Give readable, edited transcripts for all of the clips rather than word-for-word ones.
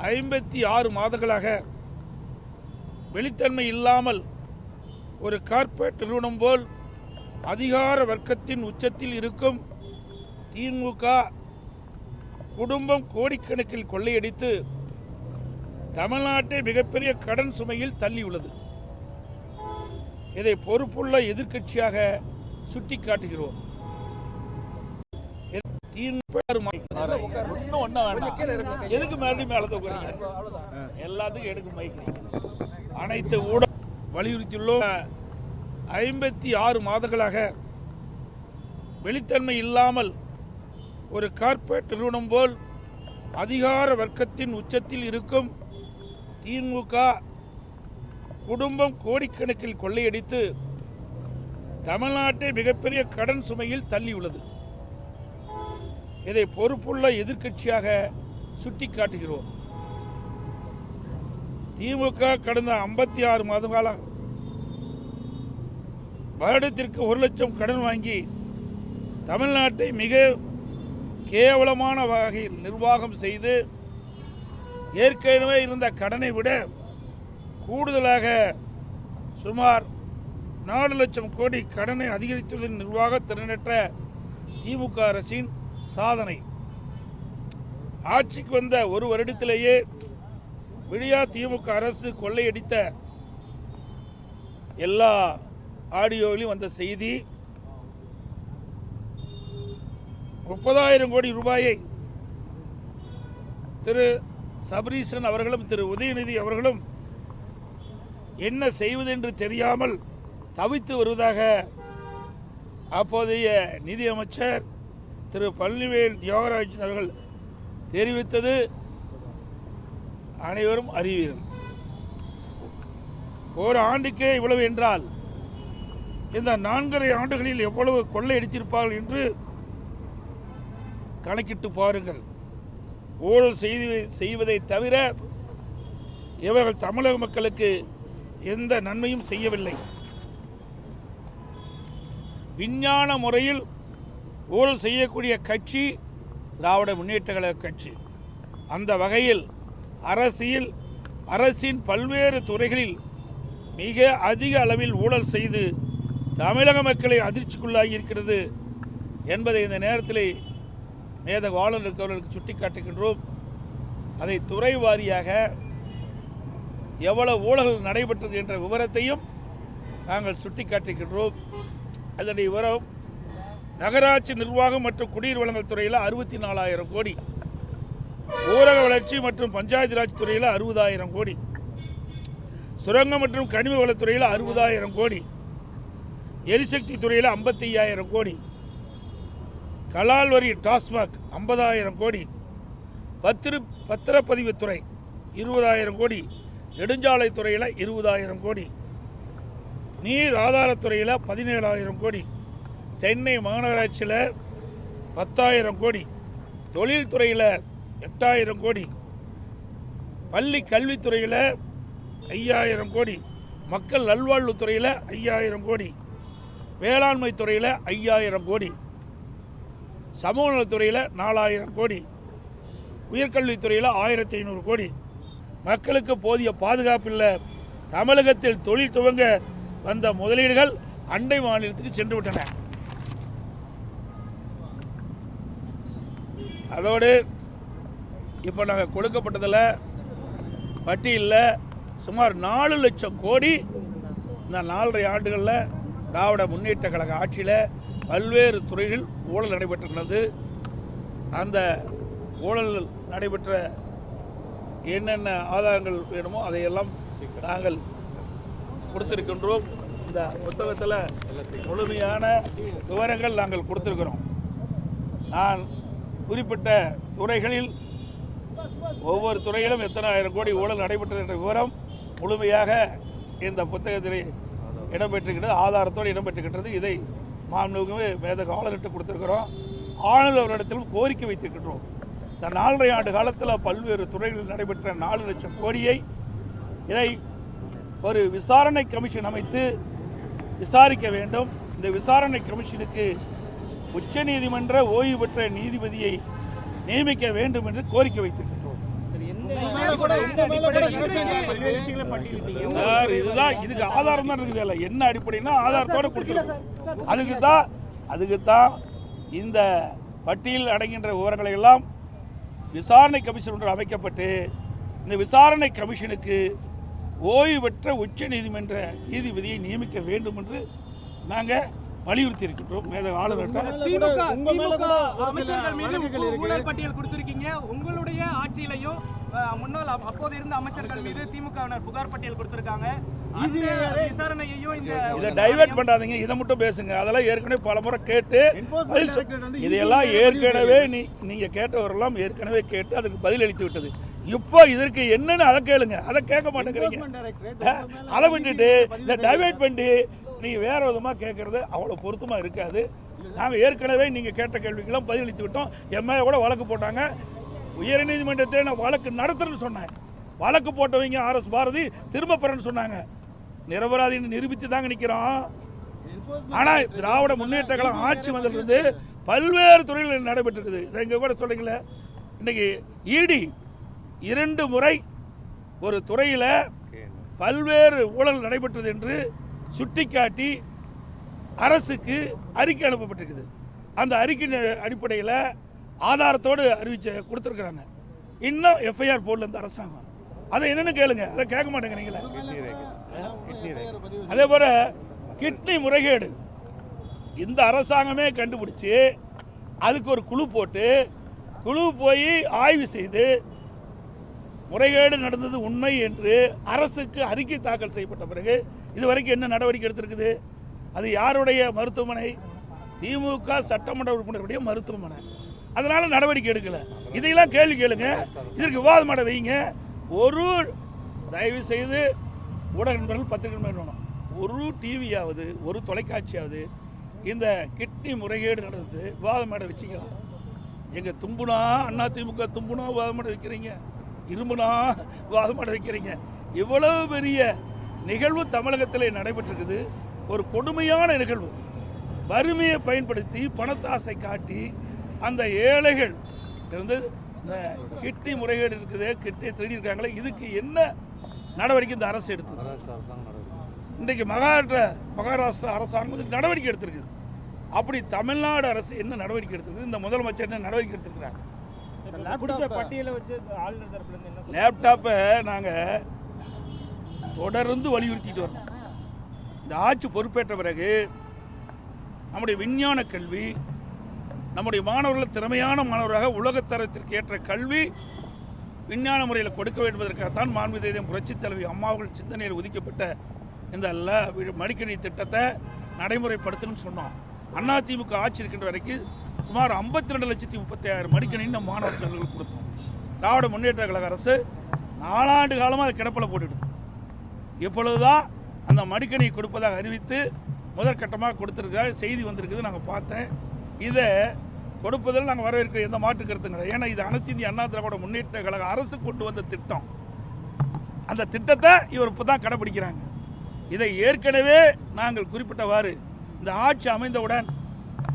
56 மாதங்களாக வெளித்தன்மை இல்லாமல் ஒரு கார்ப்பரேட் நிறுவனம் போல் அதிகார வர்க்கத்தின் உச்சத்தில் இருக்கும் திமுக குடும்பம் கோடிக்கணக்கில் கொள்ளையடித்து தமிழ்நாட்டை மிகப்பெரிய கடன் சுமையில் தள்ளியுள்ளது. இதை பொறுப்புள்ள எதிர்க்கட்சியாக சுட்டிக்காட்டுகிறோம். எதுக்கு மறுபடியும் மேல தூக்குறீங்க? எல்லாத்துக்கும் எடுக்கும் மைக்கு. அனைத்து ஊடக வலியுறுத்தியுள்ளோம். 56 மாதங்களாக வெளித்தன்மை இல்லாமல் ஒரு கார்ப்பரேட் நிறுவனம் போல் அதிகார வர்க்கத்தின் உச்சத்தில் இருக்கும் திமுக குடும்பம் கோடிக்கணக்கில் கொள்ளையடித்து தமிழ்நாட்டை மிகப்பெரிய கடன் சுமையில் தள்ளியுள்ளது. இதை பொறுப்புள்ள எதிர்க்கட்சியாக சுட்டிக்காட்டுகிறோம். திமுக கடந்த 56 மாத காலம் வருடத்திற்கு 1 லட்சம் கடன் வாங்கி தமிழ்நாட்டை மிக கேவலமான வகையில் நிர்வாகம் செய்து ஏற்கனவே இருந்த கடனை விட கூடுதலாக சுமார் 4 லட்சம் கோடி கடனை அதிகரித்துள்ள நிர்வாக திறனற்ற திமுக அரசின் சாதனை. ஆட்சிக்கு வந்த ஒரு வருடத்திலேயே விடியா திமுக அரசு கொள்ளையடித்த எல்லா ஆடியோவிலும் வந்த செய்தி 30,000 கோடி ரூபாயை திரு சபரீசன் அவர்களும் திரு உதயநிதி அவர்களும் என்ன செய்வதென்று தெரியாமல் தவித்து வருவதாக அப்போதைய நிதியமைச்சர் திரு பழனிவேல் தியாகராஜன் அவர்கள் தெரிவித்தது அனைவரும் அறிவீர்கள். ஒரு ஆண்டுக்கே இவ்வளவு என்றால் இந்த 4.5 ஆண்டுகளில் எவ்வளவு கொள்ளையடித்திருப்பார்கள் என்று கணக்கிட்டு பாருங்கள். ஊழல் செய்வதை தவிர இவர்கள் தமிழக மக்களுக்கு எந்த நன்மையும் செய்யவில்லை. விஞ்ஞான முறையில் ஊழல் செய்யக்கூடிய கட்சி திராவிட முன்னேற்ற கழக கட்சி. அந்த வகையில் அரசின் பல்வேறு துறைகளில் மிக அதிக அளவில் ஊழல் செய்து தமிழக மக்களை அதிர்ச்சிக்குள்ளாகி இருக்கிறது என்பதை இந்த நேரத்தில் மேதக ஆளுநர் அவர்களுக்கு சுட்டிக்காட்டுகின்றோம். அதை துறை வாரியாக எவ்வளவு ஊழல் நடைபெற்றது என்ற விவரத்தையும் நாங்கள் சுட்டிக்காட்டுகின்றோம். அதனுடைய விவரம் நகராட்சி நிர்வாகம் மற்றும் குடிநீர் வழங்கல் துறையில் 64,000 கோடி, ஊரக வளர்ச்சி மற்றும் பஞ்சாயத்து ராஜ் துறையில் 60,000 கோடி, சுரங்கம் மற்றும் கனிம வளத்துறையில் 60,000 கோடி, எரிசக்தி துறையில் 55,000 கோடி, கலால் வரி டாஸ்மாக் 50,000 கோடி, பத்திரப்பதிவுத்துறை 20,000 கோடி, நெடுஞ்சாலை துறையில் 20,000 கோடி, நீர் ஆதாரத்துறையில் 17,000 கோடி, சென்னை மாநகராட்சியில் 10,000 கோடி, தொழில்துறையில் 8,000 கோடி, பள்ளி கல்வித்துறையில் 5,000 கோடி, மக்கள் நல்வாழ்வுத்துறையில் 5,000 கோடி, வேளாண்மை துறையில் 5,000 கோடி, சமூக நலத்துறையில் 4,000 கோடி, உயர்கல்வித்துறையில் 1,500 கோடி. மக்களுக்கு போதிய பாதுகாப்பில்லை. தமிழகத்தில் தொழில் துவங்க வந்த முதலீடுகள் அண்டை மாநிலத்துக்கு சென்று விட்டன. அதோடு இப்போ நாங்கள் கொடுக்கப்பட்டதில் பட்டியலில் சுமார் 4 லட்சம் கோடி இந்த 4.5 ஆண்டுகளில் திராவிட முன்னேற்ற கழக ஆட்சியில் பல்வேறு துறைகள் ஊழல் நடைபெற்றுள்ளது. அந்த ஊழல் நடைபெற்ற என்னென்ன ஆதாரங்கள் வேணுமோ அதையெல்லாம் நாங்கள் கொடுத்திருக்கின்றோம். இந்த புத்தகத்தில் முழுமையான விவரங்கள் நாங்கள் கொடுத்திருக்கிறோம். நான் குறிப்பிட்ட துறைகளில் ஒவ்வொரு துறையிலும் எத்தனை ஆயிரம் கோடி ஊழல் நடைபெற்றது என்ற விவரம் முழுமையாக இந்த புத்தகத்தில் இடம்பெற்றிருக்கிறது, ஆதாரத்தோடு இடம்பெற்றிருக்கின்றது. இதை மாண்புமிகு மேதக ஆளுநர்கிட்ட கொடுத்திருக்கிறோம். ஆளுநர் அவரிடத்திலும் கோரிக்கை வைத்திருக்கின்றோம். இந்த 4.5 ஆண்டு காலத்தில் பல்வேறு துறைகளில் நடைபெற்ற 4 லட்சம் கோடியை இதை ஒரு விசாரணை கமிஷன் அமைத்து விசாரிக்க வேண்டும். இந்த விசாரணை கமிஷனுக்கு உச்சநீதிமன்ற ஓய்வு பெற்ற நீதிபதியை நியமிக்க வேண்டும் என்று கோரிக்கை வைத்திருக்கின்றோம். சார் இதுதான் இதுக்கு ஆதாரம் தான் இருக்குது. இல்லை என்ன அடிப்படைன்னா ஆதாரத்தோட கொடுத்துருக்கோம். அதுக்கு தான் இந்த பட்டியலில் அடங்கின்ற விவரங்களை எல்லாம் விசாரணை கமிஷன் ஒன்று அமைக்கப்பட்டு இந்த விசாரணை கமிஷனுக்கு ஓய்வு பெற்ற உச்ச நீதிமன்ற நீதிபதியை நியமிக்க வேண்டும் என்று நாங்கள் வலியுறுத்தி இருக்கின்றோம். மேதக ஆளுநர்கிட்ட அமைச்சர்கள் மீது ஊழல் பட்டியல் கொடுத்திருக்கீங்க. உங்களுடைய ஆட்சியிலையும் முன்னாள் அப்போது இருந்த அமைச்சர்கள் மீது திமுகவினர் புகார் பட்டியல் கொடுத்திருக்காங்க. விசாரணையையும் இதை டைவர்ட் பண்ணாதீங்க, இதை மட்டும் பேசுங்க. அதெல்லாம் ஏற்கனவே பல முறை கேட்டு இதையெல்லாம் ஏற்கனவே நீங்க கேட்டவரெல்லாம் ஏற்கனவே கேட்டு அதுக்கு பதில் அளித்து விட்டது. இப்போ இதற்கு என்னன்னு அதை கேளுங்க, அதை கேட்க மாட்டேங்கிறீங்க. அதை விட்டுட்டு இதை டைவர்ட் பண்ணி நீங்க வேற விதமா கேட்கறது அவ்வளவு பொருத்தமா இருக்காது. நாங்க ஏற்கனவே நீங்க கேட்ட கேள்விக்கெல்லாம் பதில் அளித்து விட்டோம். எம்ஏ கூட வழக்கு போட்டாங்க. உயர் நீதிமன்றத்தில் நான் வழக்கு நடத்துறேன்னு சொன்னேன். வழக்கு போட்டவங்க ஆர்எஸ் பாரதி திரும்ப பெறன்னு சொன்னாங்க. நிரபராதின்னு நிரூபித்து தாங்க நிற்கிறோம். ஆனால் திராவிட முன்னேற்ற கழகம் ஆட்சி வந்ததிலிருந்து பல்வேறு துறைகளில் நடைபெற்றிருக்குது. இதை இங்கே கூட சொல்றீங்களே, இன்னைக்கு இடி 2 முறை ஒரு துறையில் பல்வேறு ஊழல் நடைபெற்றது என்று சுட்டிக்காட்டி அரசுக்கு அறிக்கை அனுப்பப்பட்டிருக்குது. அந்த அறிக்கையின் அடிப்படையில் ஆதாரத்தோடு கொடுத்துருக்குறாங்க. இன்னும் எஃப்ஐஆர் போடல இந்த அரசாங்கம். அதை என்னன்னு கேளுங்க, அதை கேட்க மாட்டேங்கிறீங்களே. அதே போல கிட்னி முறைகேடு இந்த அரசாங்கமே கண்டுபிடிச்சு அதுக்கு ஒரு குழு போட்டு குழு போய் ஆய்வு செய்து முறைகேடு நடந்தது உண்மை என்று அரசுக்கு அறிக்கை தாக்கல் செய்யப்பட்ட பிறகு இதுவரைக்கும் என்ன நடவடிக்கை எடுத்திருக்குது? அது யாருடைய மருத்துவமனை? திமுக சட்டமன்ற உறுப்பினருடைய மருத்துவமனை. அதனால நடவடிக்கை எடுக்கல. இதையெல்லாம் கேள்வி கேளுங்க, இதற்கு விவாதம் வைங்க. ஒரு தயவு செய்து ஊடக நண்பர்கள் பத்திரிகை வேணும், ஒரு டிவியாவது ஒரு தொலைக்காட்சியாவது இந்த கிட்னி முறைகேடு நடந்தது விவாதம் மேடை வச்சுக்கலாம். எங்க தும்புனா அண்ணா திமுக தும்புனா விவாதம் மேடை வைக்கிறீங்க, இரும்புனா விவாதம் மேடை வைக்கிறீங்க. இவ்வளவு பெரிய நிகழ்வு தமிழகத்தில் நடைபெற்றிருக்குது. ஒரு கொடுமையான நிகழ்வு. வறுமையை பயன்படுத்தி பணத்தாசை காட்டி அந்த ஏழைகள் இருந்து இந்த கிட்னி முறைகேடு இருக்குது, கிட்னி திருடி இருக்காங்களே, இதுக்கு என்ன நடவடிக்கை இந்த அரசு எடுத்தது? இன்றைக்கு மகாராஷ்டிரா அரசாங்கம் இதுக்கு நடவடிக்கை எடுத்திருக்குது. அப்படி தமிழ்நாடு அரசு என்ன நடவடிக்கை எடுத்திருக்கு? இந்த முதலமைச்சர் என்ன நடவடிக்கை எடுத்திருக்கிறாங்க? லேப்டாப்பை நாங்கள் தொடர்ந்து வலியுறுத்திட்டு வரோம். இந்த ஆட்சி பொறுப்பேற்ற பிறகு நம்முடைய விஞ்ஞான கல்வி, நம்முடைய மாணவர்கள் திறமையான மாணவராக உலகத்தரத்திற்கு ஏற்ற கல்வி விஞ்ஞான முறையில் கொடுக்க வேண்டுவதற்காகத்தான் மாண்புமிகு புரட்சித் தலைவி அம்மாவர்கள் சிந்தனையில் ஒதுக்கப்பட்ட இந்த மடிக்கணி திட்டத்தை நடைமுறைப்படுத்தணும்னு சொன்னோம். அதிமுக ஆட்சி இருக்கின்ற வரைக்கும் சுமார் 52,36,000 மடிக்கணின்னு மாணவர்களுக்கு கொடுத்தோம். திராவிட முன்னேற்ற கழக அரசு 4 ஆண்டு காலமாக அதை கிடப்பில் போட்டுடுது. இப்பொழுதுதான் அந்த மடிக்கணியை கொடுப்பதாக அறிவித்து முதற்கட்டமாக கொடுத்துருக்க செய்தி வந்திருக்குது. நாங்கள் பார்த்தேன். இதை கொடுப்பதில் நாங்கள் வரவேற்கிற எந்த மாற்று கருத்துங்க. ஏன்னா இது அனைத்து இந்திய அண்ணா திராவிட முன்னேற்ற கழக அரசு கொண்டு வந்த திட்டம். அந்த திட்டத்தை இவர் இப்போ தான் கடைபிடிக்கிறாங்க. இதை ஏற்கனவே நாங்கள் குறிப்பிட்டவாறு இந்த ஆட்சி அமைந்தவுடன்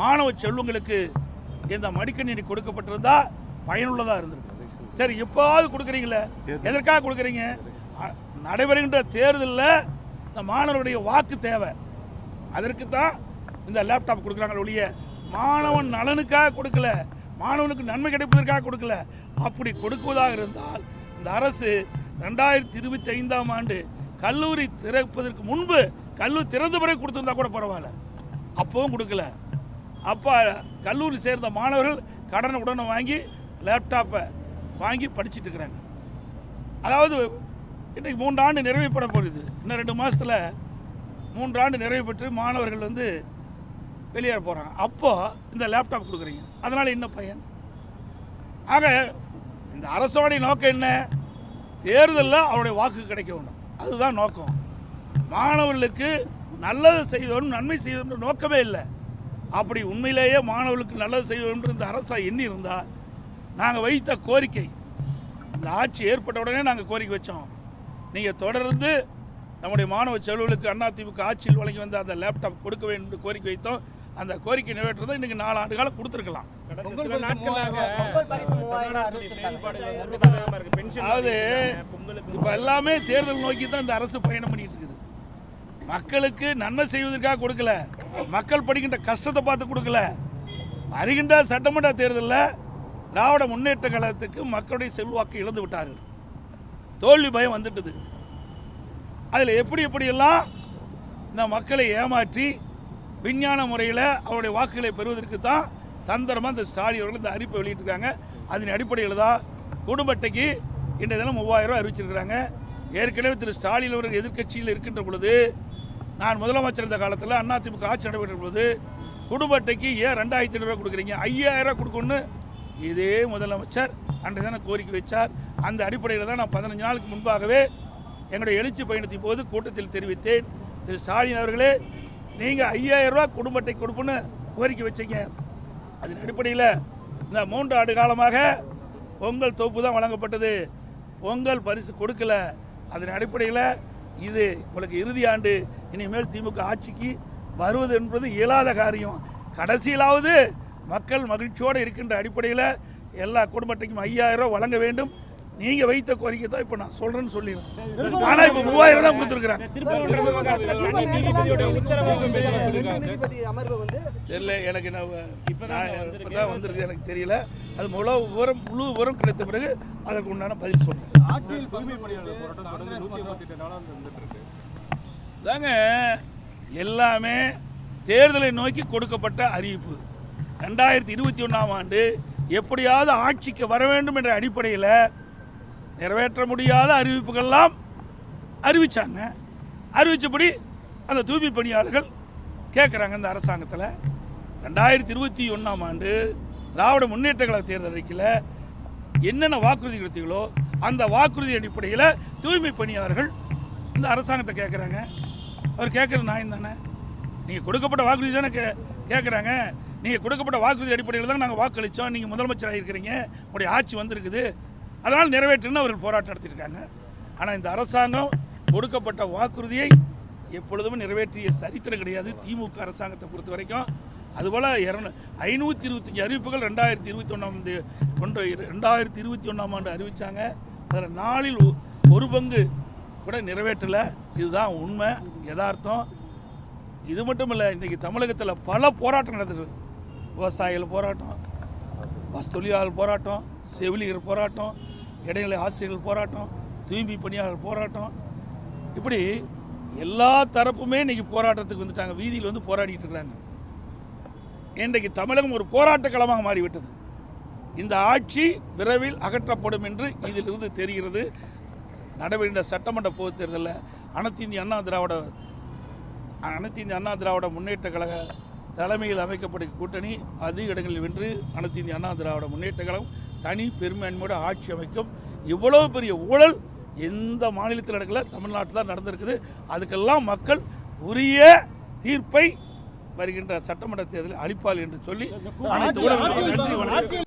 மாணவ செல்வங்களுக்கு இந்த மடிக்கணினி கொடுக்கப்பட்டிருந்தா பயனுள்ளதாக இருந்திருக்கு. சரி, இப்போது கொடுக்குறீங்களே, எதற்காக கொடுக்குறீங்க? நடைபெறுகின்ற தேர்தலில் இந்த மாணவருடைய வாக்கு தேவை, அதற்கு தான் இந்த லேப்டாப் கொடுக்குறாங்க ஒழிய மாணவன் நலனுக்காக கொடுக்கல, மாணவனுக்கு நன்மை கிடைப்பதற்காக கொடுக்கல. அப்படி கொடுக்குவதாக இருந்தால் இந்த அரசு 2025ஆம் ஆண்டு கல்லூரி திறப்பதற்கு முன்பு கல்லூரி திறந்த பிறகு கொடுத்துருந்தா கூட பரவாயில்ல. அப்பவும் கொடுக்கல. அப்போ கல்லூரி சேர்ந்த மாணவர்கள் கடனை உடனே வாங்கி லேப்டாப்பை வாங்கி படிச்சுட்டு இருக்கிறாங்க. அதாவது இன்றைக்கு 3 ஆண்டு நிறைவுப்பட போகுது. இன்னும் 2 மாதத்தில் 3 ஆண்டு நிறைவு பெற்று மாணவர்கள் வெளியேற போகிறாங்க. அப்போது இந்த லேப்டாப் கொடுக்குறீங்க, அதனால் என்ன பயன்? ஆக இந்த அரசோடைய நோக்கம் என்ன? தேர்தலில் அவருடைய வாக்கு கிடைக்க வேண்டும், அதுதான் நோக்கம். மாணவர்களுக்கு நல்லது செய்வோம், நன்மை செய்வோம் நோக்கமே இல்லை. அப்படி உண்மையிலேயே மாணவர்களுக்கு நல்லது செய்வோம் இந்த அரசா எண்ணி இருந்தால் நாங்கள் வைத்த கோரிக்கை, இந்த ஆட்சி ஏற்பட்ட உடனே நாங்கள் கோரிக்கை வச்சோம். நீங்கள் தொடர்ந்து நம்முடைய மாணவ செல்வர்களுக்கு அதிமுக ஆட்சியில் வழங்கி வந்த அந்த லேப்டாப் கொடுக்க வேண்டும் என்று கோரிக்கை வைத்தோம். அந்த கோரிக்கை நிறைவேற்றுறதை இன்னைக்கு 4 ஆண்டு காலம் கொடுத்துருக்கலாம். அதாவது இப்போ எல்லாமே தேர்தல் நோக்கி தான் இந்த அரசு பயணம் பண்ணிட்டு இருக்குது. மக்களுக்கு நன்மை செய்வதற்காக கொடுக்கல, மக்கள் படிக்கின்ற கஷ்டத்தை பார்த்து கொடுக்கல. வருகின்ற சட்டமன்ற தேர்தலில் திராவிட முன்னேற்ற கழகத்துக்கு மக்களுடைய செல்வாக்கு இழந்து விட்டார்கள். தோல்வி பயம் வந்துட்டது. அதில் எப்படியெல்லாம் இந்த மக்களை ஏமாற்றி விஞ்ஞான முறையில் அவருடைய வாக்குகளை பெறுவதற்கு தான் தந்திரமாக இந்த ஸ்டாலின் அவர்கள் இந்த அறிவிப்பை வெளியிட்டிருக்காங்க. அதன் அடிப்படையில் தான் குடும்ப அட்டைக்கு இன்றைய தினம் 3000 ரூபாய் அறிவிச்சிருக்கிறாங்க. ஏற்கனவே திரு ஸ்டாலின் அவர்கள் எதிர்க்கட்சியில் இருக்கின்ற பொழுது, நான் முதலமைச்சர் இருந்த காலத்தில் அதிமுக ஆட்சி நடைபெற்ற பொழுது குடும்ப அட்டைக்கு ஏன் 2500 ரூபாய் கொடுக்குறீங்க, 5000 ரூபாய் கொடுக்கணும்னு இதே முதலமைச்சர் அன்றைய தினம் கோரிக்கை வச்சார். அந்த அடிப்படையில் தான் நான் 15 நாளுக்கு முன்பாகவே எங்களுடைய எழுச்சி பயணத்தின் போது கூட்டத்தில் தெரிவித்தேன், திரு ஸ்டாலின் அவர்களே, நீங்கள் 5000 ரூபாய் குடும்ப அட்டை கொடுப்புன்னு கோரிக்கை வச்சீங்க. அதன் அடிப்படையில் இந்த 3 ஆண்டு காலமாக பொங்கல் தொகுப்பு தான் வழங்கப்பட்டது, பொங்கல் பரிசு கொடுக்கல. அதன் அடிப்படையில் இது உங்களுக்கு இறுதி ஆண்டு, இனிமேல் திமுக ஆட்சிக்கு வருவது என்பது இயலாத காரியம். கடைசியிலாவது மக்கள் மகிழ்ச்சியோடு இருக்கின்ற அடிப்படையில் எல்லா குடும்ப அட்டைக்கும் 5000 ரூபாய் வழங்க வேண்டும். நீங்கள் வைத்த கோரிக்கை தான் இப்போ நான் சொல்கிறேன்னு சொல்லிடுறேன். ஆனால் இப்போ 3000 தான் கொடுத்துருக்குறாங்க. தெரியல, எனக்கு இப்போ தான் வந்திருக்கு, எனக்கு தெரியல. அது முழு விவரம் கிடைத்த பிறகு அதற்கு உண்டான பதில் சொல்கிறேன். தாங்க எல்லாமே தேர்தலை நோக்கி கொடுக்கப்பட்ட அறிவிப்பு. 2021ஆம் ஆண்டு எப்படியாவது ஆட்சிக்கு வர வேண்டும் என்ற அடிப்படையில் நிறைவேற்ற முடியாத அறிவிப்புகள்லாம் அறிவித்தாங்க. அறிவித்தபடி அந்த தூய்மை பணியாளர்கள் கேட்குறாங்க. இந்த அரசாங்கத்தில் 2021ஆம் ஆண்டு திராவிட முன்னேற்ற கழக தேர்தல் அறிக்கையில் என்னென்ன வாக்குறுதி கொடுத்தீங்களோ அந்த வாக்குறுதி அடிப்படையில் தூய்மை பணியாளர்கள் இந்த அரசாங்கத்தை கேட்குறாங்க. அவர் கேட்குறது நியாயம் தானே? நீங்கள் கொடுக்கப்பட்ட வாக்குறுதி தானே கேட்குறாங்க. நீங்கள் கொடுக்கப்பட்ட வாக்குறுதி அடிப்படையில் தான் நாங்கள் வாக்களித்தோம், நீங்கள் முதலமைச்சராக இருக்கிறீங்க, உங்களுடைய ஆட்சி வந்திருக்குது, அதனால் நிறைவேற்றுன்னு அவர்கள் போராட்டம் நடத்தியிருக்காங்க. ஆனால் இந்த அரசாங்கம் கொடுக்கப்பட்ட வாக்குறுதியை எப்பொழுதுமே நிறைவேற்றிய சரித்திரம் கிடையாது திமுக அரசாங்கத்தை பொறுத்த வரைக்கும். அதுபோல் 525 அறிவிப்புகள் 2021ஆம் ஆண்டு அறிவித்தாங்க. அதில் 4இல் 1 பங்கு கூட நிறைவேற்றலை. இதுதான் உண்மை, யதார்த்தம். இது மட்டும் இல்லை, இன்றைக்கி தமிழகத்தில் பல போராட்டம் நடந்துருக்கு. விவசாயிகள் போராட்டம், பஸ் தொழிலாளர் போராட்டம், செவிலியர் போராட்டம், இடைநிலை ஆசிரியர்கள் போராட்டம், தூய்மை பணியாளர் போராட்டம், இப்படி எல்லா தரப்புமே இன்றைக்கி போராட்டத்துக்கு வந்துட்டாங்க. வீதியில் வந்து போராடிட்டு இருக்கிறாங்க. இன்றைக்கு தமிழகம் ஒரு போராட்ட களமாக மாறிவிட்டது. இந்த ஆட்சி விரைவில் அகற்றப்படும் என்று இதிலிருந்து தெரிகிறது. நடைபெறுகின்ற சட்டமன்ற பொதுத் தேர்தலில் அனைத்து இந்திய அண்ணா திராவிட முன்னேற்ற கழக தலைமையில் அமைக்கப்பட்ட கூட்டணி அதிக இடங்களில் வென்று அனைத்து இந்திய அண்ணா திராவிட முன்னேற்ற கழகம் தனி பெரும்பான்மையோட ஆட்சி அமைக்கும். இவ்வளோ பெரிய ஊழல் எந்த மாநிலத்தில் நடக்கல, தமிழ்நாட்டில் தான் நடந்திருக்குது. அதுக்கெல்லாம் மக்கள் உரிய தீர்ப்பை வருகின்ற சட்டமன்ற தேர்தலில் அளிப்பார்கள் என்று சொல்லி அனைத்து ஊடகங்களுக்கும் நன்றி, வணக்கம்.